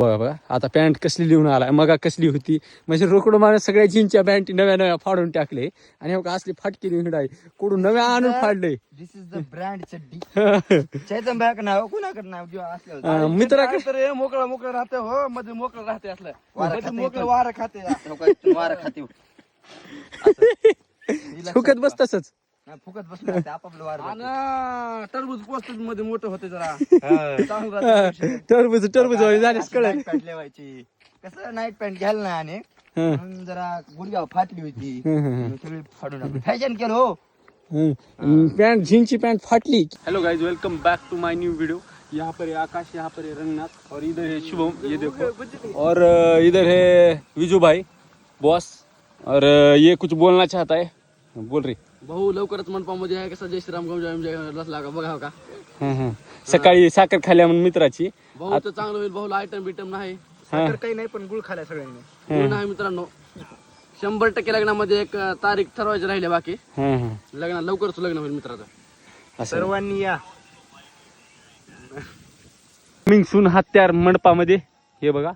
बघा बघा आता पॅन्ट कसली लिहून आलाय, मग कसली होती म्हणजे रोकडं माणूस सगळ्या जीनच्या पॅन्ट नव्या नव्या फाडून टाकले आणि हो का असली फाटकी लिहून आहे कुठून नव्या आणून फाडले. दिस इज द ब्रँड चड्डी. चैतन बॅग नाव कोणाकडे नाव जेव्हा असलं मित्राकडे मोकळा मोकळा राहते हो, मध्ये मोकळं राहते असलं मोकळं वारं वारं खाते. वारं खाते फुकत बस तसंच. फुकत बसलं आपापलं वारं जातं. आणि टरबूज पोस्ट मध्ये मोठं होते जरा चांगलं राहतं. टरबूज झालेस कळ. नाईट पॅन्ट लेवायची कसं नाईट पॅन्ट घ्यायला ना आणि म्हणून जरा गुडघ्यावर फाटली होती सगळी फाडून फॅशन केलं हो. पैंट जीन की पैंट फाटली. Hello guys, welcome back to my new video. यहाँ पर है आकाश, यहाँ पर है रंगनाथ और इधर है शुभम, ये देखो. और इधर है विजू भाई बॉस. और ये कुछ बोलना चाहता है, बोल रही. भाऊ लवकरच मनपामध्ये आहे कसं जय श्रीराम जय बसला का बघा का. सकाळी साखर खाल्ल्या म्हणून मित्राची. भाऊ तर चांगलं होईल. भाऊला आयटम बिटम नाही, साखर काही नाही पण गुळ खाल्ला सगळ्यांनी. गुळ नाही मित्रांनो. 100% लग्नामध्ये एक तारीख ठरवायची राहिले बाकी. लग्न लवकरच लग्न होईल मित्राचं. सर्वांनी या. मिंगसून हत्यार मंडपामध्ये हे बघा